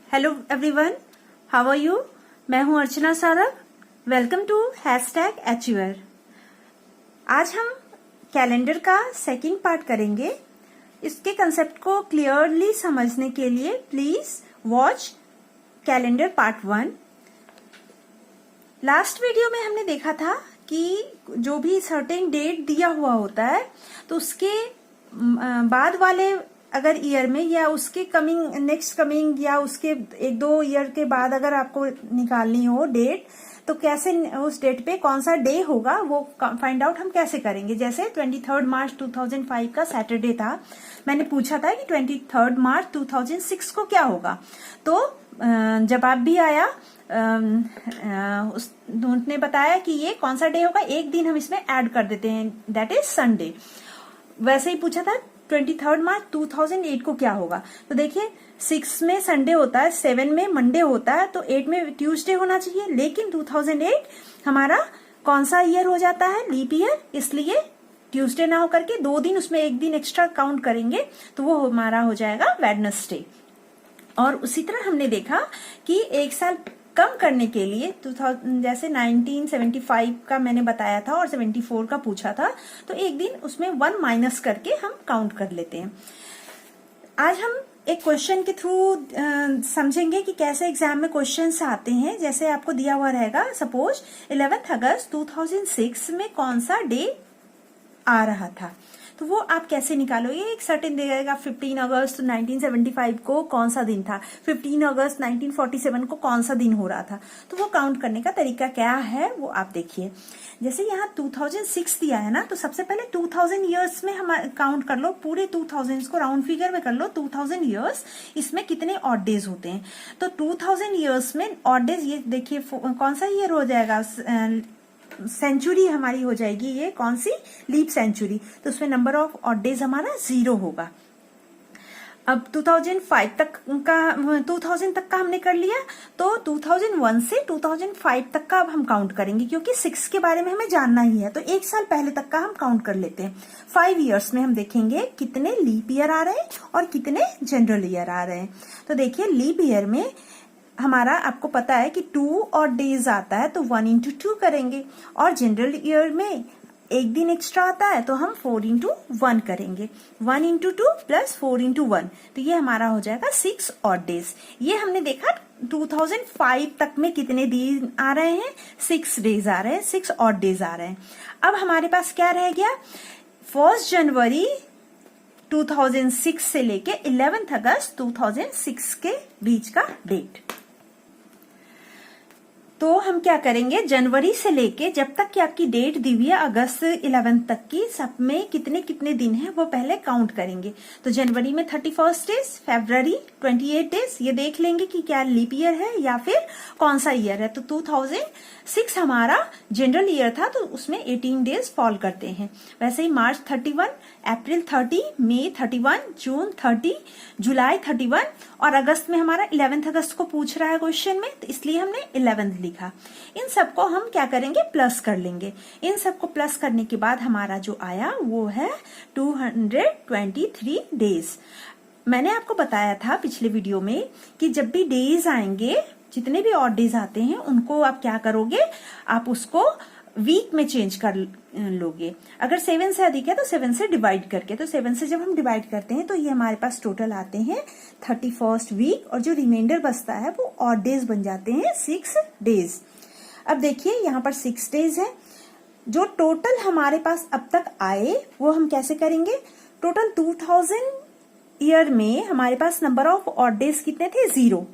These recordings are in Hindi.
Hello everyone, how are you. मैं हूं Archana Saurabh. Welcome to #achiever. आज हम कैलेंडर का सेकंड पार्ट करेंगे। इसके कंसेप्ट को क्लियरली समझने के लिए please watch calendar part 1। Last video में हमने देखा था कि जो भी सर्टेन डेट दिया हुआ होता है तो उसके बाद वाले अगर ईयर में या उसके नेक्स्ट कमिंग या उसके 1-2 ईयर के बाद अगर आपको निकालनी हो डेट, तो कैसे उस डेट पे कौन सा डे होगा वो फाइंड आउट हम कैसे करेंगे। जैसे 23 मार्च 2005 का सैटरडे था, मैंने पूछा था कि 23 मार्च 2006 को क्या होगा, तो जवाब भी आया। उसने बताया कि ये कौन सा डे होगा, एक दिन हम इसमें ऐड कर देते हैं, दैट इज संडे। वैसे ही पूछा था 23 मार्च 2008 को क्या होगा, तो देखिए 6 में संडे होता है, 7 में मंडे होता है, तो 8 में ट्यूसडे होना चाहिए। लेकिन 2008 हमारा कौन सा ईयर हो जाता है, लीप ईयर, इसलिए ट्यूसडे ना होकर के 2 दिन उसमें एक दिन एक्स्ट्रा काउंट करेंगे, तो वो हमारा हो जाएगा वेडनेसडे। और उसी तरह हमने देखा कि एक साल कम करने के लिए 2000 जैसे 1975 का मैंने बताया था और 74 का पूछा था, तो एक दिन उसमें 1 माइनस करके हम काउंट कर लेते हैं। आज हम एक क्वेश्चन के थ्रू समझेंगे कि कैसे एग्जाम में क्वेश्चंस आते हैं। जैसे आपको दिया हुआ रहेगा, सपोज 11 अगस्त 2006 में कौन सा डे आ रहा था, तो वो आप कैसे निकालोगे। एक सर्टेन देगा 15 अगस्त 1975 को कौन सा दिन था, 15 अगस्त 1947 को कौन सा दिन हो रहा था, तो वो काउंट करने का तरीका क्या है वो आप देखिए। जैसे यहाँ 2006 दिया है ना, तो सबसे पहले 2000 ईयर्स में हम काउंट कर लो, पूरे 2000 को राउंड फिगर में कर लो। 2000 ईयर्स, इसमें कितने ऑड डेज होते हैं, तो 2000 ईयर्स में ऑड डेज, ये देखिए कौन सा ईयर हो जाएगा, सेंचुरी हमारी हो जाएगी, ये कौन सी, लीप सेंचुरी, तो उसमें नंबर ऑफ ऑड डेज हमारा 0 होगा। अब 2005 तक का 2000 तक का हमने कर लिया, तो 2001 से 2005 तक का अब हम काउंट करेंगे, क्योंकि 6 के बारे में हमें जानना ही है, तो एक साल पहले तक का हम काउंट कर लेते हैं। 5 ईयर्स में हम देखेंगे कितने लीप ईयर आ रहे हैं और कितने जनरल ईयर आ रहे हैं। तो देखिए लीप ईयर में हमारा आपको पता है कि 2 और डेज आता है, तो 1 into 2 करेंगे, और जनरल ईयर में एक दिन एक्स्ट्रा आता है, तो हम 4 into 1 करेंगे। 1 into 2 प्लस 4 into 1, तो ये हमारा हो जाएगा 6 और डेज। ये हमने देखा 2005 तक में कितने दिन आ रहे हैं, 6 डेज आ रहे हैं, 6 और डेज आ रहे हैं। अब हमारे पास क्या रह गया, 1 जनवरी 2006 से लेके 11 अगस्त 2006 के बीच का डेट। तो हम क्या करेंगे, जनवरी से लेके जब तक की आपकी डेट दी हुई है अगस्त 11 तक की, सब में कितने कितने दिन हैं वो पहले काउंट करेंगे। तो जनवरी में 31 डेज, फरवरी 28 डेज, ये देख लेंगे कि क्या लीप ईयर है या फिर कौन सा ईयर है। तो 2006 हमारा जनरल ईयर था, तो उसमें 18 डेज फॉल करते हैं। वैसे ही मार्च 31, अप्रैल 30, मई 31, जून 30, जुलाई 31, और अगस्त में हमारा 11 अगस्त को पूछ रहा है क्वेश्चन में, तो इसलिए हमने 11 लिखा। इन सबको हम क्या करेंगे, प्लस कर लेंगे। इन सबको प्लस करने के बाद हमारा जो आया वो है 223 डेज। मैंने आपको बताया था पिछले वीडियो में कि जब भी डेज आएंगे, जितने भी ऑड डेज आते हैं, उनको आप क्या करोगे, आप उसको वीक में चेंज कर लोगे। अगर 7 से अधिक है तो 7 से डिवाइड करके, तो 7 से जब हम डिवाइड करते हैं तो ये हमारे पास टोटल आते हैं 31 वीक, और जो रिमाइंडर बचता है वो ऑड डेज बन जाते हैं 6 डेज। अब देखिए यहाँ पर 6 डेज है। जो टोटल हमारे पास अब तक आए वो हम कैसे करेंगे, टोटल 2000 ईयर में हमारे पास नंबर ऑफ ऑड डेज कितने थे, 0।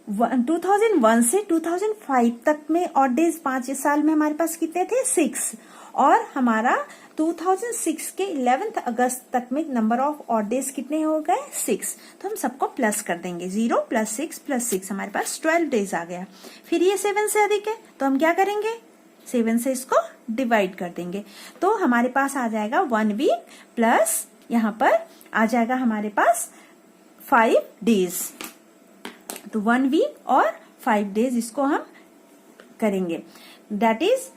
2001 से 2005 तक में ऑड डेज 5 साल में हमारे पास कितने थे, 6, और हमारा 2006 के 11 अगस्त तक में नंबर ऑफ ऑड डेज कितने हो गए, 6। तो हम सबको प्लस कर देंगे, 0 + 6 + 6, हमारे पास 12 डेज आ गया। फिर ये 7 से अधिक है तो हम क्या करेंगे, 7 से इसको डिवाइड कर देंगे, तो हमारे पास आ जाएगा 1 वीक प्लस यहाँ पर आ जाएगा हमारे पास 5 डेज। तो 1 वीक और 5 डेज इसको हम करेंगे, दैट इज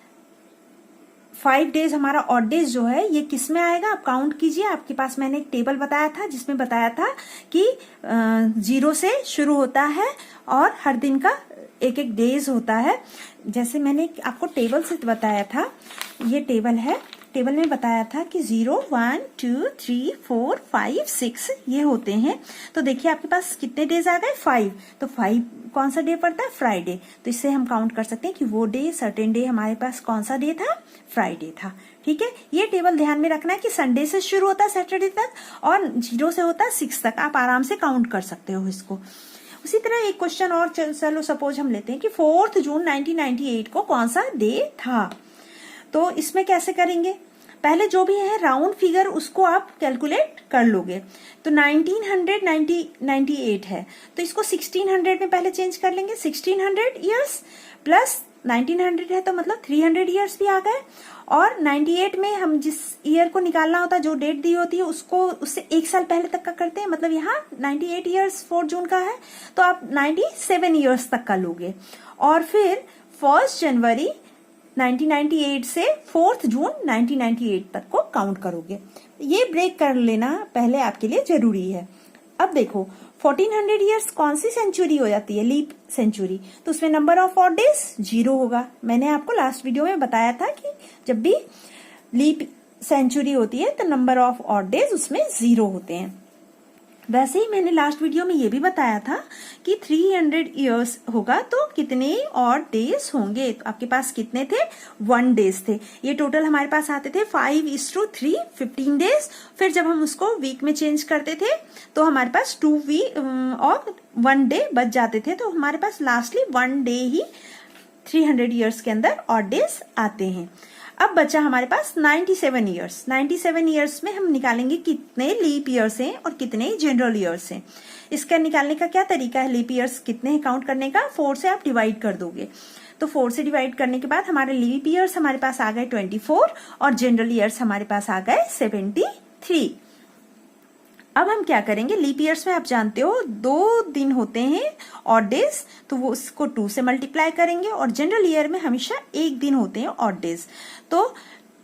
5 डेज हमारा ऑड डेज जो है ये किस में आएगा, आप काउंट कीजिए। आपके पास मैंने एक टेबल बताया था जिसमें बताया था कि 0 से शुरू होता है और हर दिन का एक एक डेज होता है। जैसे मैंने आपको टेबल से बताया था, ये टेबल है, टेबल में बताया था कि 0, 1, 2, 3, 4, 5, 6 ये होते हैं। तो देखिए आपके पास कितने डेज आ गए, 5। तो 5 कौन सा डे पड़ता है, फ्राइडे। तो इससे हम काउंट कर सकते हैं कि वो डे, सर्टेन डे हमारे पास कौन सा डे था, फ्राइडे था। ठीक है, ये टेबल ध्यान में रखना है कि संडे से शुरू होता है सैटरडे तक और 0 से होता है 6 तक। आप आराम से काउंट कर सकते हो इसको। उसी तरह एक क्वेश्चन और चलो सपोज हम लेते हैं कि 4 जून 1998 को कौन सा डे था। तो इसमें कैसे करेंगे, पहले जो भी है राउंड फिगर उसको आप कैलकुलेट कर लोगे। तो 1998 है तो इसको 1600 में पहले चेंज कर लेंगे। 1600 ईयर्स प्लस 1900 है तो मतलब 300 ईयर्स भी आ गए। और 98 में हम जिस ईयर को निकालना होता है, जो डेट दी होती है उसको उससे 1 साल पहले तक का करते हैं। मतलब यहाँ 98 ईयर्स 4 जून का है तो आप 97 ईयर्स तक का लोगे। और फिर 1 जनवरी 1998 से 4 जून 1998 तक को काउंट करोगे। ये ब्रेक कर लेना पहले आपके लिए जरूरी है। अब देखो 1400 ईयर्स कौन सी सेंचुरी हो जाती है, लीप सेंचुरी। तो उसमें नंबर ऑफ ऑड डेज 0 होगा। मैंने आपको लास्ट वीडियो में बताया था कि जब भी लीप सेंचुरी होती है तो नंबर ऑफ ऑड डेज उसमें 0 होते हैं। वैसे ही मैंने लास्ट वीडियो में ये भी बताया था कि 300 ईयर्स होगा तो कितने ऑड डेज होंगे। तो आपके पास कितने थे, 1 डेज थे। ये टोटल हमारे पास आते थे 5:3, 15 डेज। फिर जब हम उसको वीक में चेंज करते थे तो हमारे पास 2 वीक और 1 डे बच जाते थे। तो हमारे पास लास्टली 1 डे ही 300 ईयर्स के अंदर ऑड डेज आते हैं। अब बचा हमारे पास 97 ईयर्स। 97 ईयर्स में हम निकालेंगे कितने लीप ईयर्स हैं और कितने जनरल ईयर्स हैं। इसका निकालने का क्या तरीका है, लीप ईयर्स कितने हैं काउंट करने का, 4 से आप डिवाइड कर दोगे। तो 4 से डिवाइड करने के बाद हमारे लीप ईयर्स हमारे पास आ गए 24 और जनरल ईयर्स हमारे पास आ गए 73। अब हम क्या करेंगे, लीप ईयर्स में आप जानते हो 2 दिन होते हैं ऑड डेज, तो वो उसको 2 से मल्टीप्लाई करेंगे। और जनरल ईयर में हमेशा 1 दिन होते हैं ऑड डेज। तो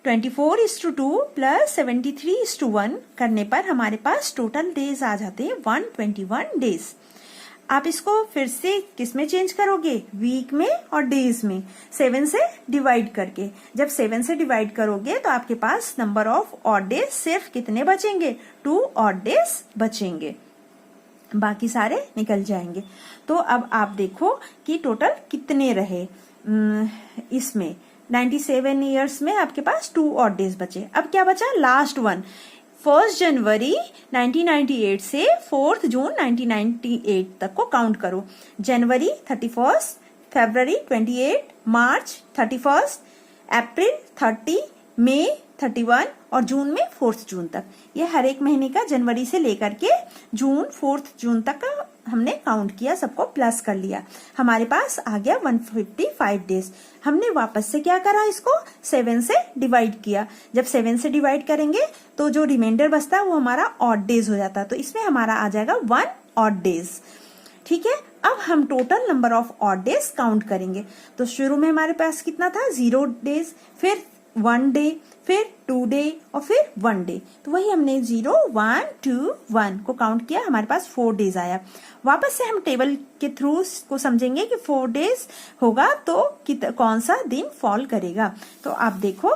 24:2 प्लस 73:1 करने पर हमारे पास टोटल डेज आ जाते हैं 121 डेज। आप इसको फिर से किस में चेंज करोगे, वीक में और डेज में, 7 से डिवाइड करके। जब 7 से डिवाइड करोगे तो आपके पास नंबर ऑफ ऑड डेज सिर्फ कितने बचेंगे, 2 ऑड डेज बचेंगे, बाकी सारे निकल जाएंगे। तो अब आप देखो कि टोटल कितने रहे इसमें 97 ईयर्स में आपके पास 2 ऑड डेज बचे। अब क्या बचा, लास्ट वन 1 जनवरी 1998 से 4 जून 1998 तक को काउंट करो। जनवरी 31, फरवरी 28, मार्च 31, अप्रैल 30, मई 31 और जून में 4 जून तक। ये हर एक महीने का जनवरी से लेकर के जून 4 जून तक का हमने काउंट किया, सबको प्लस कर लिया। हमारे पास आ गया 155 डेज। हमने वापस से क्या करा, इसको 7 से डिवाइड किया। जब 7 से डिवाइड करेंगे तो जो रिमाइंडर बचता है वो हमारा ऑड डेज हो जाता है। तो इसमें हमारा आ जाएगा 1 ऑड डेज। ठीक है, अब हम total number of odd days count करेंगे। तो शुरू में हमारे पास कितना था, 0 डेज, फिर 1 डे, फिर 2 डे और फिर 1 डे। तो वही हमने 0, 1, 2, 1 को काउंट किया, हमारे पास 4 डेज आया। वापस से हम टेबल के थ्रू को समझेंगे कि 4 डेज होगा तो कौन सा दिन फॉल करेगा। तो आप देखो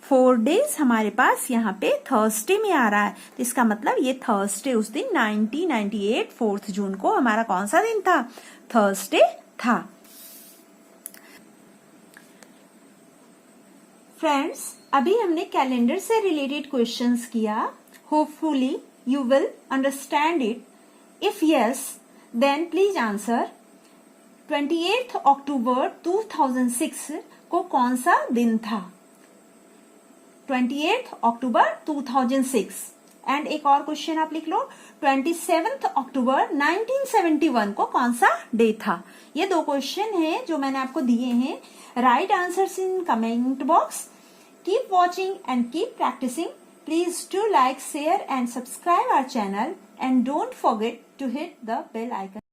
4 डेज हमारे पास यहाँ पे थर्सडे में आ रहा है। तो इसका मतलब ये थर्सडे, उस दिन 1998 4 जून को हमारा कौन सा दिन था, थर्सडे था। फ्रेंड्स, अभी हमने कैलेंडर से रिलेटेड क्वेश्चंस किया। Hopefully you will understand it. If yes, then please answer. 28 अक्टूबर 2006 को कौन सा दिन था, 28 अक्टूबर 2006। एंड एक और क्वेश्चन आप लिख लो, 27 अक्टूबर 1971 को कौन सा डे था। ये 2 क्वेश्चन हैं जो मैंने आपको दिए हैं। Write answers in comment box. Keep watching and keep practicing. Please do like, share and subscribe our channel and don't forget to hit the bell icon.